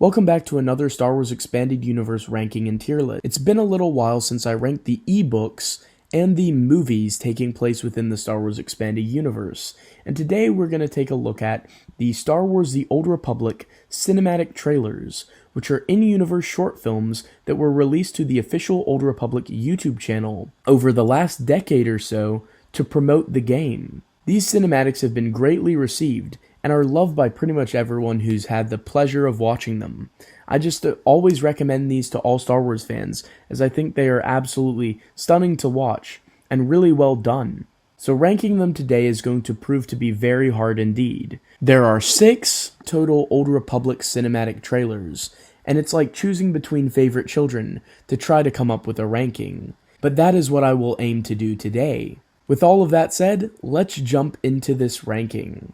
Welcome back to another Star Wars Expanded Universe ranking and tier list. It's been a little while since I ranked the ebooks and the movies taking place within the Star Wars Expanded Universe, and today we're going to take a look at the Star Wars The Old Republic cinematic trailers, which are in-universe short films that were released to the official Old Republic YouTube channel over the last decade or so to promote the game. These cinematics have been greatly received and are loved by pretty much everyone who's had the pleasure of watching them. I just always recommend these to all Star Wars fans, as I think they are absolutely stunning to watch and really well done. So ranking them today is going to prove to be very hard indeed. There are 6 total Old Republic cinematic trailers, and it's like choosing between favorite children to try to come up with a ranking. But that is what I will aim to do today. With all of that said, let's jump into this ranking.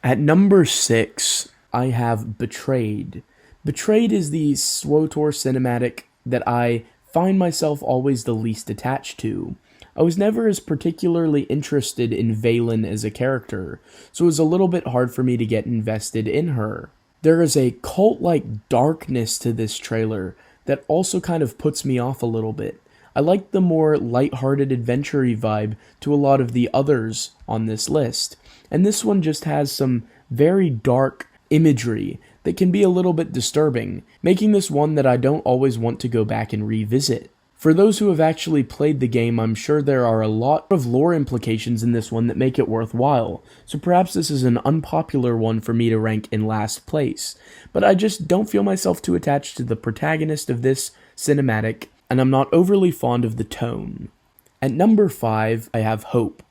At number 6, I have Betrayed. Betrayed is the SWTOR Cinematic that I find myself always the least attached to. I was never as particularly interested in Valen as a character, so it was a little bit hard for me to get invested in her. There is a cult-like darkness to this trailer that also kind of puts me off a little bit. I like the more lighthearted adventure-y vibe to a lot of the others on this list, and this one just has some very dark imagery that can be a little bit disturbing, making this one that I don't always want to go back and revisit. For those who have actually played the game, I'm sure there are a lot of lore implications in this one that make it worthwhile, so perhaps this is an unpopular one for me to rank in last place, but I just don't feel myself too attached to the protagonist of this cinematic, and I'm not overly fond of the tone. At number 5, I have Hope.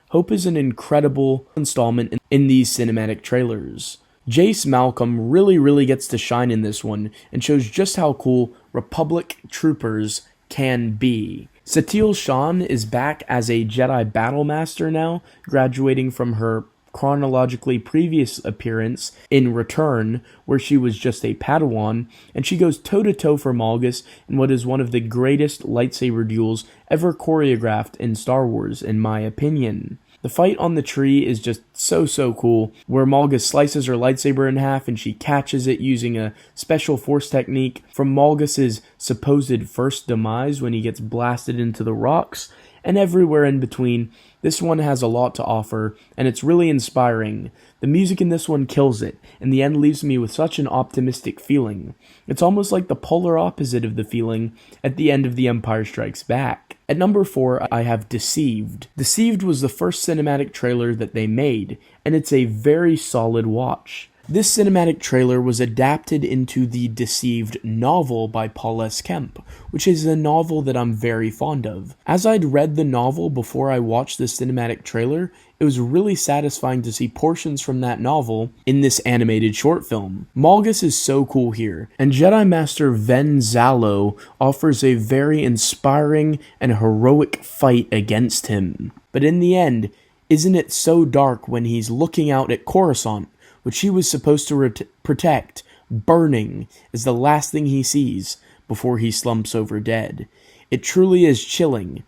Hope is an incredible installment in these cinematic trailers. Jace Malcolm really gets to shine in this one and shows just how cool Republic troopers can be. Satele Shan is back as a Jedi Battlemaster now, graduating from her chronologically previous appearance in Return, where she was just a Padawan, and she goes toe-to-toe for Malgus in what is one of the greatest lightsaber duels ever choreographed in Star Wars, in my opinion. The fight on the tree is just so cool, where Malgus slices her lightsaber in half and she catches it using a special force technique from Malgus's supposed first demise when he gets blasted into the rocks, and everywhere in between. This one has a lot to offer, and it's really inspiring. The music in this one kills it, and the end leaves me with such an optimistic feeling. It's almost like the polar opposite of the feeling at the end of The Empire Strikes Back. At number 4, I have Deceived. Deceived was the first cinematic trailer that they made, and it's a very solid watch. This cinematic trailer was adapted into the Deceived novel by Paul S. Kemp, which is a novel that I'm very fond of. As I'd read the novel before I watched this cinematic trailer, it was really satisfying to see portions from that novel in this animated short film. Malgus is so cool here, and Jedi Master Ven Zalo offers a very inspiring and heroic fight against him. But in the end, isn't it so dark when he's looking out at Coruscant, which he was supposed to protect, burning as the last thing he sees before he slumps over dead. It truly is chilling.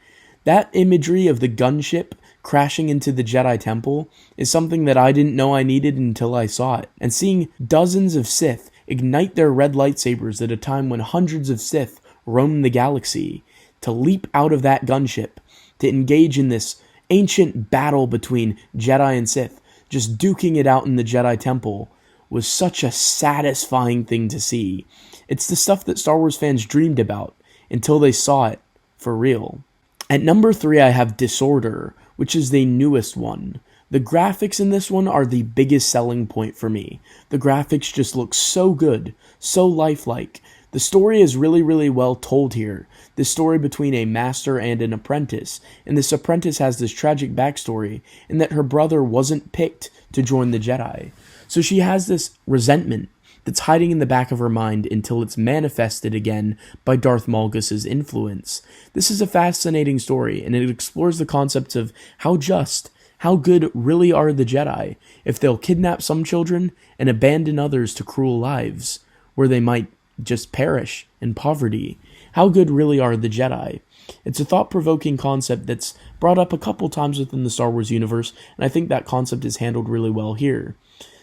That imagery of the gunship crashing into the Jedi Temple is something that I didn't know I needed until I saw it. And seeing dozens of Sith ignite their red lightsabers at a time when hundreds of Sith roam the galaxy, to leap out of that gunship, to engage in this ancient battle between Jedi and Sith, just duking it out in the Jedi Temple, was such a satisfying thing to see. It's the stuff that Star Wars fans dreamed about until they saw it for real. At number 3, I have Disorder, which is the newest one. The graphics in this one are the biggest selling point for me. The graphics just look so good, so lifelike. The story is really well told here. The story between a master and an apprentice, and this apprentice has this tragic backstory in that her brother wasn't picked to join the Jedi. So she has this resentment that's hiding in the back of her mind until it's manifested again by Darth Malgus' influence. This is a fascinating story, and it explores the concepts of how just, how good really are the Jedi if they'll kidnap some children and abandon others to cruel lives, where they might just perish in poverty. How good really are the Jedi? It's a thought-provoking concept that's brought up a couple times within the Star Wars universe, and I think that concept is handled really well here.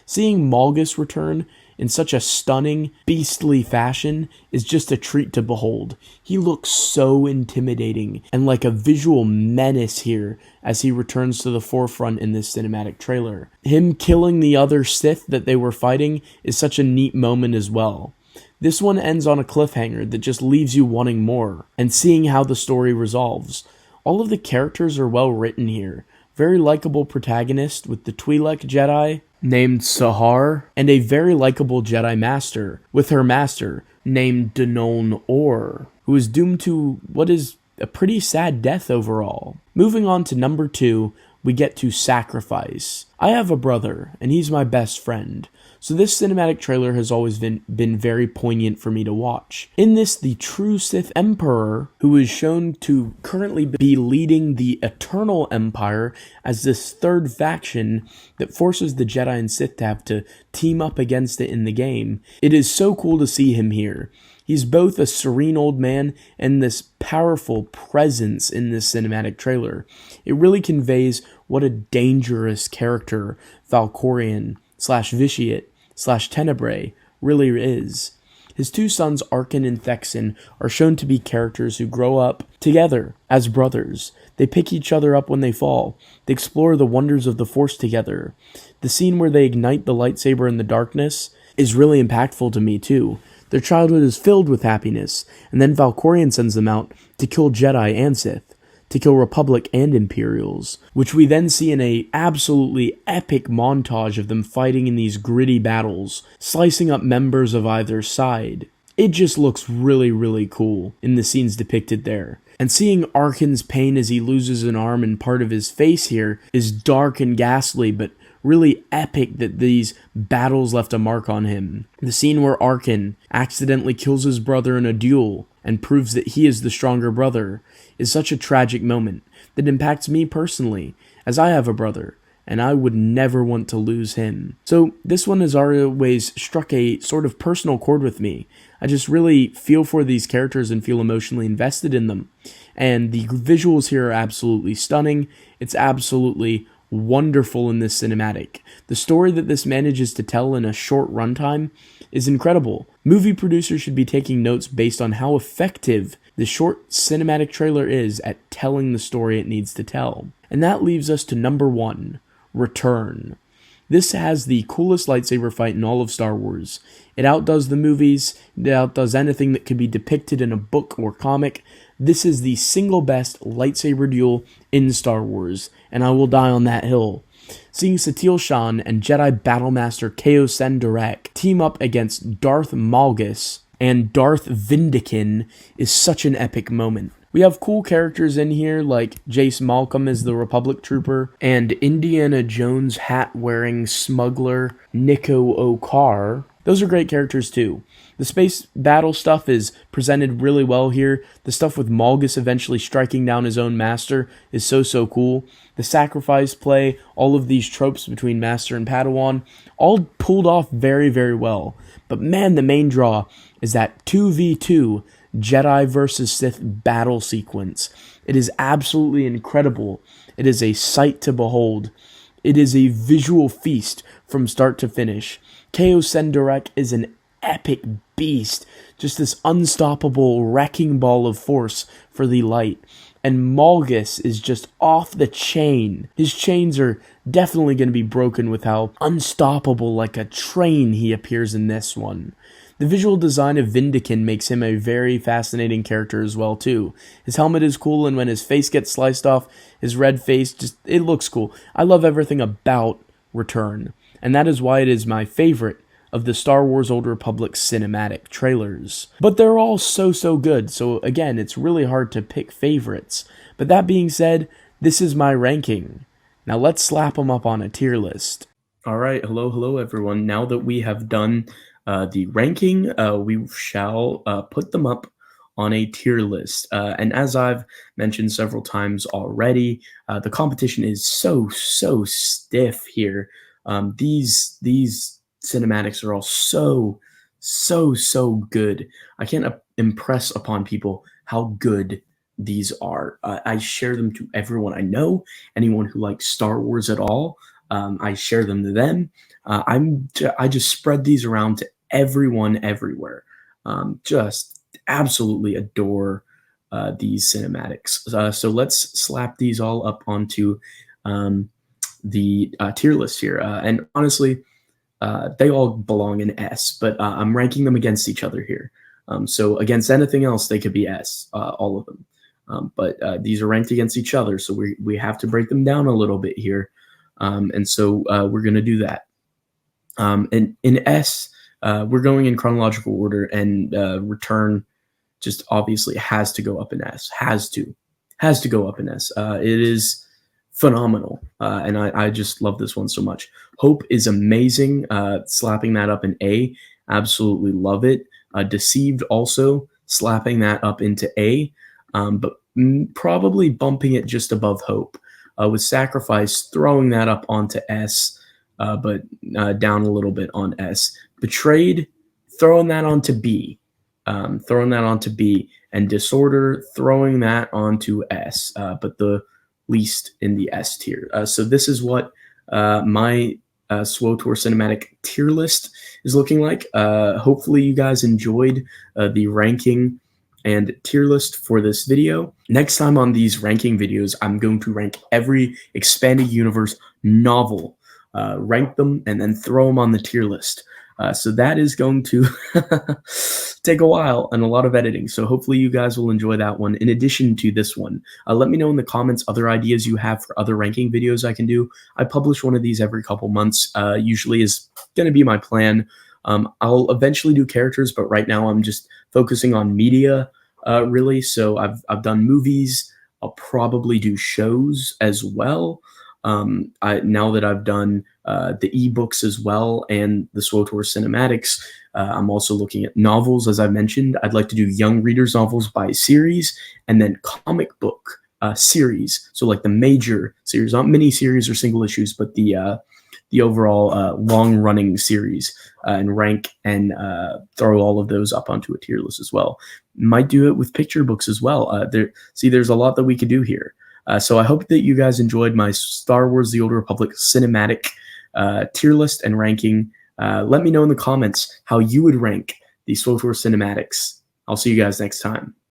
Seeing Malgus return in such a stunning, beastly fashion is just a treat to behold. He looks so intimidating and like a visual menace here as he returns to the forefront in this cinematic trailer. Him killing the other Sith that they were fighting is such a neat moment as well. This one ends on a cliffhanger that just leaves you wanting more and seeing how the story resolves. All of the characters are well written here. Very likable protagonist with the Twi'lek Jedi named Sahar, and a very likable Jedi Master with her master named Denon Or, who is doomed to what is a pretty sad death overall. Moving on to number 2, we get to Sacrifice. I have a brother, and he's my best friend. So this cinematic trailer has always been very poignant for me to watch. In this, the true Sith Emperor, who is shown to currently be leading the Eternal Empire as this third faction that forces the Jedi and Sith to have to team up against it in the game. It is so cool to see him here. He's both a serene old man and this powerful presence in this cinematic trailer. It really conveys what a dangerous character Valkorion / Vitiate / Tenebrae really is. His two sons, Arkin and Thexan, are shown to be characters who grow up together as brothers. They pick each other up when they fall. They explore the wonders of the Force together. The scene where they ignite the lightsaber in the darkness is really impactful to me too. Their childhood is filled with happiness, and then Valkorion sends them out to kill Jedi and Sith, to kill Republic and Imperials, which we then see in a absolutely epic montage of them fighting in these gritty battles, slicing up members of either side. It just looks really, really cool in the scenes depicted there. And seeing Arkin's pain as he loses an arm and part of his face here is dark and ghastly, but really epic that these battles left a mark on him. The scene where Arkin accidentally kills his brother in a duel and proves that he is the stronger brother is such a tragic moment that impacts me personally, as I have a brother, and I would never want to lose him. So this one has always struck a sort of personal chord with me. I just really feel for these characters and feel emotionally invested in them. And the visuals here are absolutely stunning. It's absolutely wonderful in this cinematic. The story that this manages to tell in a short runtime is incredible. Movie producers should be taking notes based on how effective the short cinematic trailer is at telling the story it needs to tell. And that leaves us to number 1, Return. This has the coolest lightsaber fight in all of Star Wars. It outdoes the movies, it outdoes anything that could be depicted in a book or comic. This is the single best lightsaber duel in Star Wars, and I will die on that hill. Seeing Satele Shan and Jedi Battlemaster Keo Sendarek team up against Darth Malgus and Darth Vindikin is such an epic moment. We have cool characters in here like Jace Malcolm as the Republic Trooper and Indiana Jones hat-wearing smuggler Nico Okar. Those are great characters too. The space battle stuff is presented really well here. The stuff with Malgus eventually striking down his own master is so cool. The sacrifice play, all of these tropes between Master and Padawan, all pulled off very well. But man, the main draw is that 2v2 Jedi versus Sith battle sequence. It is absolutely incredible. It is a sight to behold. It is a visual feast from start to finish. Keo Sendarek is an epic beast, just this unstoppable wrecking ball of force for the light. And Malgus is just off the chain. His chains are definitely going to be broken with how unstoppable like a train he appears in this one. The visual design of Vindikin makes him a very fascinating character as well too. His helmet is cool, and when his face gets sliced off, his red face, it looks cool. I love everything about Return, and that is why it is my favorite of the Star Wars Old Republic cinematic trailers. But they're all so good, so again, it's really hard to pick favorites. But that being said, this is my ranking. Now let's slap them up on a tier list. Alright, hello everyone. Now that we have done the ranking, we shall put them up on a tier list. And as I've mentioned several times already, the competition is so stiff here. These cinematics are all so good. I can't impress upon people how good these are. I share them to everyone I know, anyone who likes Star Wars at all. I share them to them. I just spread these around to everyone everywhere. Just absolutely adore these cinematics. So let's slap these all up onto um, the tier list here. And honestly, they all belong in S, but I'm ranking them against each other here. So against anything else, they could be S, all of them. But these are ranked against each other, so we have to break them down a little bit here. And so we're going to do that. And in S, we're going in chronological order, and Return just obviously has to go up in S. Has to go up in S. It is phenomenal, and I just love this one so much. Hope is amazing. Slapping that up in A, absolutely love it. Deceived also slapping that up into A, but probably bumping it just above Hope. With Sacrifice throwing that up onto S, but down a little bit on S. Betrayed, throwing that onto B. And Disorder, throwing that onto S, but the least in the S tier. So this is what my SWTOR Cinematic tier list is looking like. Hopefully you guys enjoyed the ranking and tier list for this video. Next time on these ranking videos, I'm going to rank every expanded universe novel, rank them, and then throw them on the tier list. So that is going to take a while and a lot of editing. So hopefully you guys will enjoy that one. In addition to this one, let me know in the comments other ideas you have for other ranking videos I can do. I publish one of these every couple months, usually is going to be my plan. I'll eventually do characters, but right now I'm just focusing on media, really. So I've done movies. I'll probably do shows as well. Now that I've done the ebooks as well and the SWTOR cinematics, I'm also looking at novels, as I mentioned. I'd like to do young readers novels by series, and then comic book series. So like the major series, not mini series or single issues, but the overall long-running series, and rank and throw all of those up onto a tier list as well. Might do it with picture books as well. There's a lot that we could do here. So I hope that you guys enjoyed my Star Wars The Old Republic cinematic tier list and ranking. Let me know in the comments how you would rank the SWTOR cinematics. I'll see you guys next time.